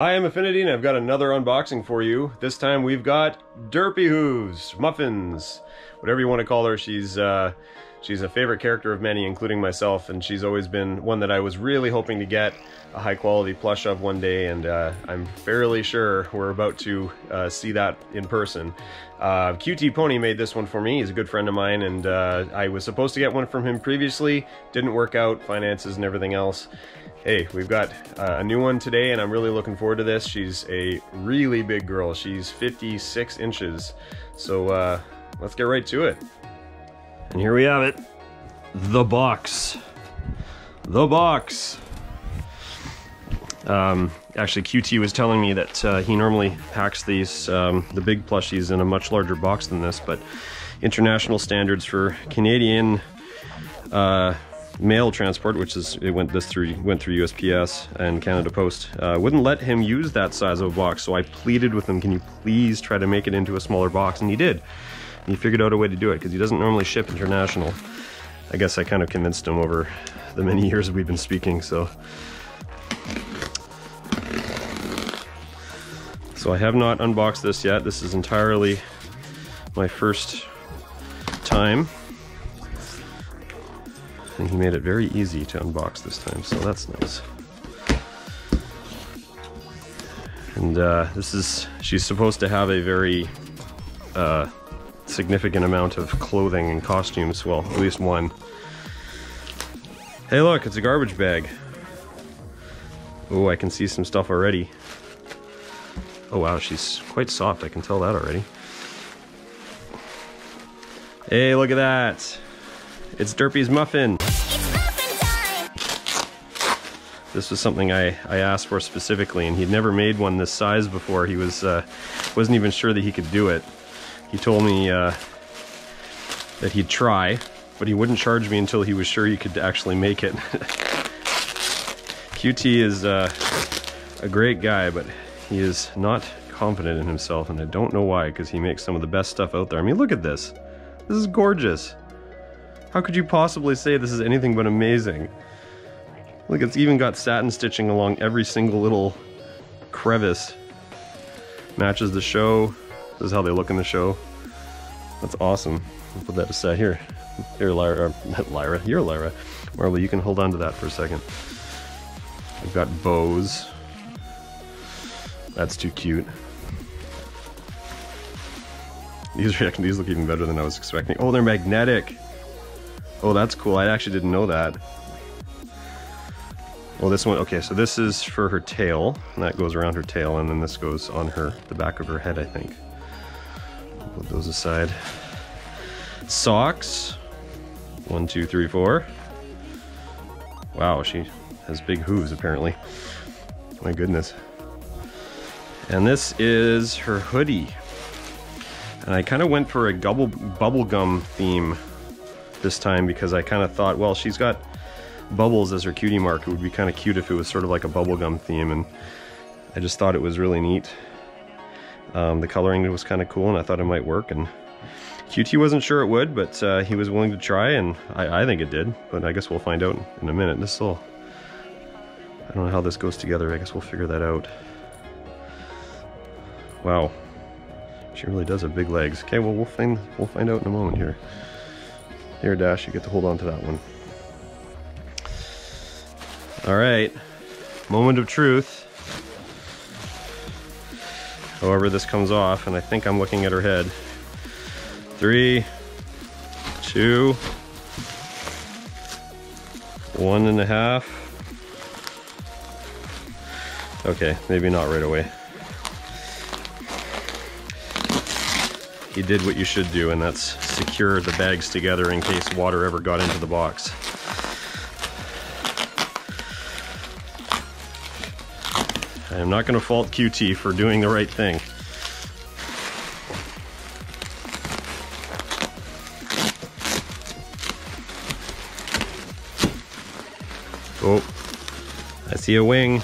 Hi, I'm Affinity, and I've got another unboxing for you. This time we've got Derpy Hooves, Muffins, whatever you want to call her. She's a favorite character of many, including myself, and she's always been one that I was really hoping to get a high-quality plush of one day, and I'm fairly sure we're about to see that in person. QT Pony made this one for me. He's a good friend of mine, and I was supposed to get one from him previously. Didn't work out, finances and everything else. Hey, we've got a new one today, and I'm really looking forward to this. She's a really big girl. She's 56 inches. So let's get right to it. And here we have it. The box. The box. Actually, QT was telling me that he normally packs these, the big plushies, in a much larger box than this, but international standards for Canadian mail transport, which is, it went through USPS and Canada Post, wouldn't let him use that size of a box. So I pleaded with him, can you please try to make it into a smaller box? And he did. And he figured out a way to do it because he doesn't normally ship international. I guess I kind of convinced him over the many years we've been speaking. So I have not unboxed this yet. This is entirely my first time. And he made it very easy to unbox this time, so that's nice. And she's supposed to have a very significant amount of clothing and costumes, well, at least one. Hey look, it's a garbage bag. Oh, I can see some stuff already. Oh wow, she's quite soft, I can tell that already. Hey, look at that! It's Derpy's muffin! It's muffin time! This was something I asked for specifically, and he'd never made one this size before. He wasn't even sure that he could do it. He told me that he'd try, but he wouldn't charge me until he was sure he could actually make it. QT is a great guy, but he is not confident in himself, and I don't know why, because he makes some of the best stuff out there. I mean, look at this. This is gorgeous. How could you possibly say this is anything but amazing? Look, it's even got satin stitching along every single little crevice. Matches the show. This is how they look in the show. That's awesome. I'll put that aside here. Here, Lyra, not Lyra, you're Lyra. Marley, you can hold on to that for a second. We've got bows. That's too cute. These look even better than I was expecting. Oh, they're magnetic. Oh, that's cool. I actually didn't know that. Well, this one, okay, so this is for her tail, and that goes around her tail, and then this goes on the back of her head, I think. Put those aside. Socks. 1, 2, 3, 4. Wow, she has big hooves, apparently. My goodness. And this is her hoodie. And I kind of went for a bubblegum theme this time, because I kind of thought, well, she's got bubbles as her cutie mark. It would be kind of cute if it was sort of like a bubblegum theme, and I just thought it was really neat. The coloring was kind of cool, and I thought it might work, and QT wasn't sure it would, but he was willing to try, and I think it did, but I guess we'll find out in a minute. I don't know how this goes together. I guess we'll figure that out. Wow. She really does have big legs. Okay, well, we'll find out in a moment here. Here, Dash, you get to hold on to that one. Alright, moment of truth. However this comes off, and I think I'm looking at her head. 3, 2, 1.5. Okay, maybe not right away. You did what you should do, and that's secure the bags together in case water ever got into the box. I am not going to fault QT for doing the right thing. Oh, I see a wing.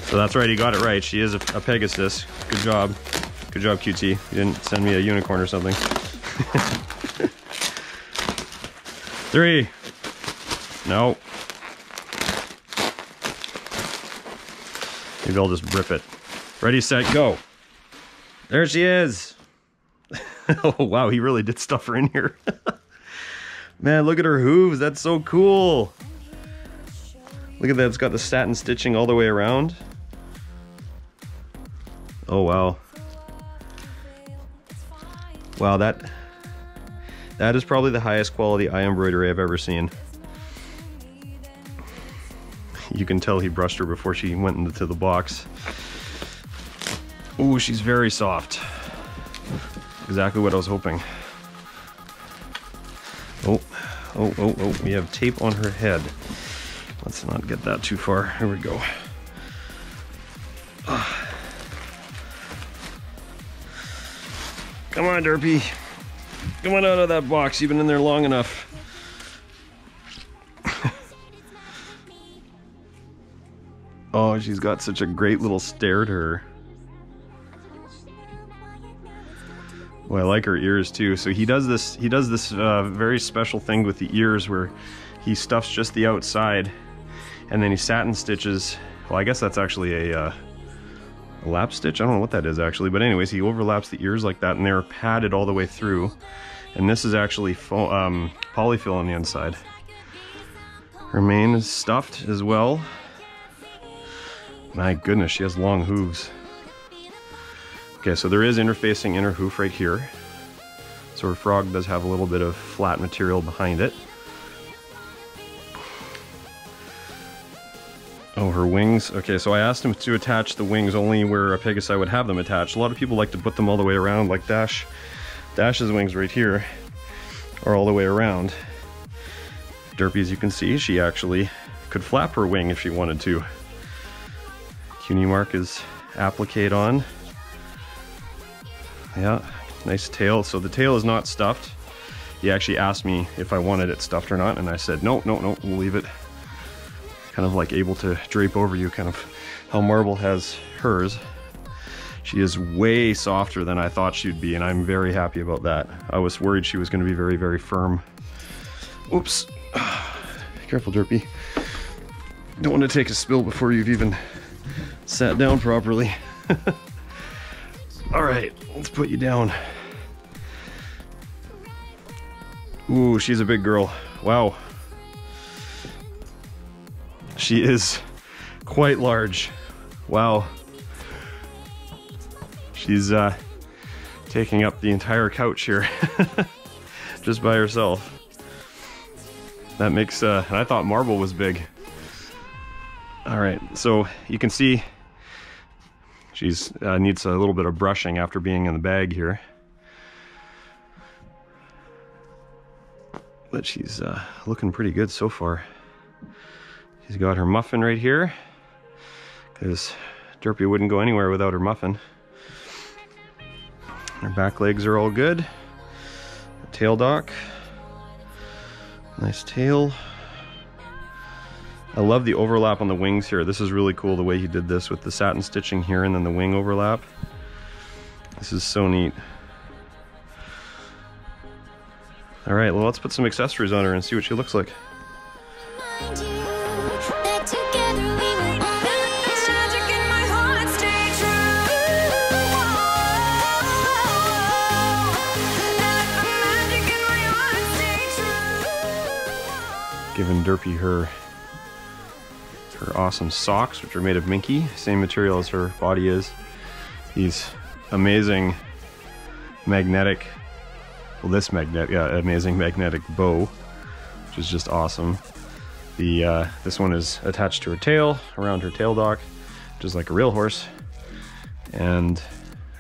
So that's right, he got it right. She is a Pegasus. Good job. Good job, QT. You didn't send me a unicorn or something. 3. No. Maybe I'll just rip it. Ready, set, go. There she is. Oh, wow, he really did stuff her in here. Man, look at her hooves. That's so cool. Look at that. It's got the satin stitching all the way around. Oh, wow. Wow, that is probably the highest quality eye embroidery I've ever seen. You can tell he brushed her before she went into the box. Ooh, she's very soft. Exactly what I was hoping. Oh, we have tape on her head. Let's not get that too far. Here we go. Come on, Derpy. Come on out of that box. You've been in there long enough. Oh, she's got such a great little stare to her. Well, I like her ears too. So he does this very special thing with the ears where he stuffs just the outside and then he satin stitches. Well, I guess that's actually a lap stitch. I don't know what that is actually, but anyways, he overlaps the ears like that and they're padded all the way through. And this is actually polyfill on the inside. Her mane is stuffed as well. My goodness, she has long hooves. Okay, so there is interfacing inner hoof right here. So her frog does have a little bit of flat material behind it. Oh, her wings. Okay, so I asked him to attach the wings only where a Pegasi would have them attached. A lot of people like to put them all the way around, like Dash's wings right here are all the way around. Derpy, as you can see, she actually could flap her wing if she wanted to. Cuny mark is appliqued on. Yeah, nice tail. So the tail is not stuffed. He actually asked me if I wanted it stuffed or not, and I said, no, we'll leave it. Kind of like able to drape over you, kind of how Marble has hers. She is way softer than I thought she'd be, and I'm very happy about that. I was worried she was going to be very, very firm. Oops. Careful, Derpy. Don't want to take a spill before you've even sat down properly. All right, let's put you down. Ooh, she's a big girl. Wow. She is quite large. Wow. She's taking up the entire couch here just by herself. That makes, I thought Marble was big. All right, so you can see she's needs a little bit of brushing after being in the bag here. But she's looking pretty good so far. She's got her muffin right here, because Derpy wouldn't go anywhere without her muffin. Her back legs are all good. Tail dock. Nice tail. I love the overlap on the wings here. This is really cool the way he did this with the satin stitching here and then the wing overlap. This is so neat. All right, well, let's put some accessories on her and see what she looks like. Mind you, that together we will always magic in my heart, stay true. Giving Derpy her awesome socks, which are made of Minky, same material as her body is. These amazing magnetic, well, this amazing magnetic bow, which is just awesome. The this one is attached to her tail, around her tail dock, which is like a real horse, and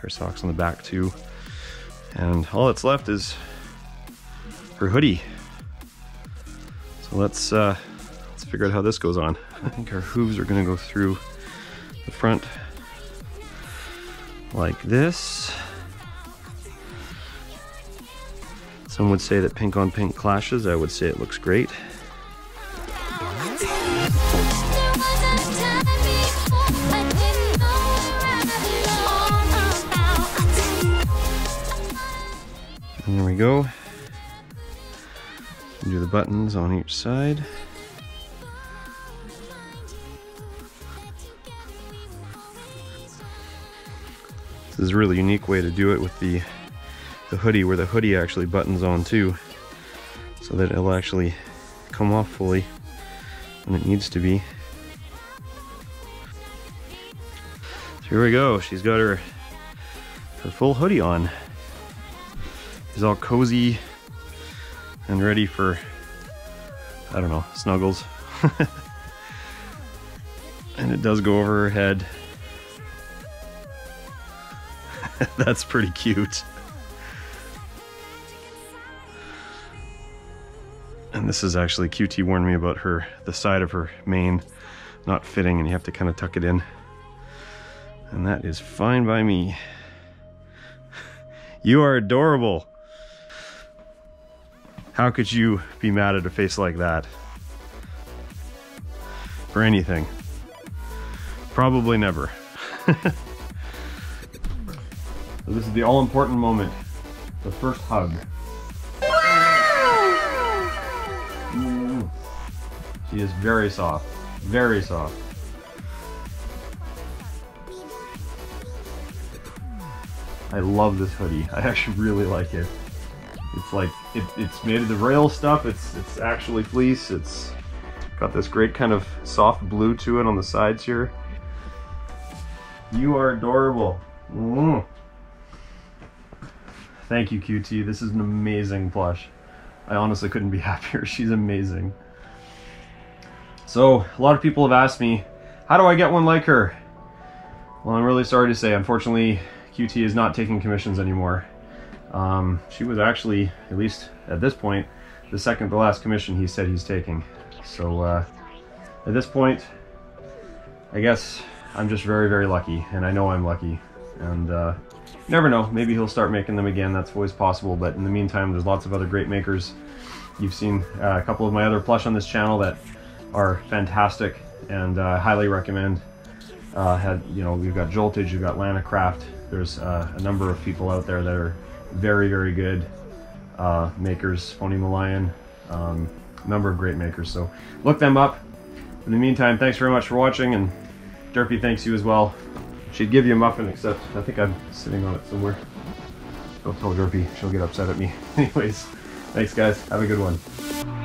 her socks on the back too. And all that's left is her hoodie. So let's figure out how this goes on. I think our hooves are going to go through the front like this. Some would say that pink on pink clashes. I would say it looks great. And there we go. Do the buttons on each side. is a really unique way to do it with the hoodie, where the hoodie actually buttons on too, so that it'll actually come off fully when it needs to be. So here we go. She's got her full hoodie on. She's all cozy and ready for, I don't know, snuggles. And it does go over her head. That's pretty cute. And this is actually, QT warned me about the side of her mane not fitting, and you have to kind of tuck it in. And that is fine by me. You are adorable. How could you be mad at a face like that? For anything? Probably never. So this is the all-important moment. The first hug. She is very soft. Very soft. I love this hoodie. I actually really like it. It's like, it's made of the rail stuff. It's actually fleece. It's got this great kind of soft blue to it on the sides here. You are adorable. Thank you, QT. This is an amazing plush. I honestly couldn't be happier. She's amazing. So, a lot of people have asked me, how do I get one like her? Well, I'm really sorry to say, unfortunately, QT is not taking commissions anymore. She was actually, at least at this point, the second to last commission he said he's taking. So, at this point, I guess I'm just very, very lucky, and I know I'm lucky. And you never know, maybe he'll start making them again. That's always possible, but in the meantime, there's lots of other great makers. You've seen a couple of my other plush on this channel that are fantastic, and highly recommend. We've got Joltage, you've got Lanacraft. There's a number of people out there that are very, very good makers. Phony Malayan, a number of great makers. So look them up. In the meantime, thanks very much for watching, and Derpy thanks you as well. She'd give you a muffin, except I think I'm sitting on it somewhere. Don't tell Derpy, she'll get upset at me. Anyways, thanks guys, have a good one.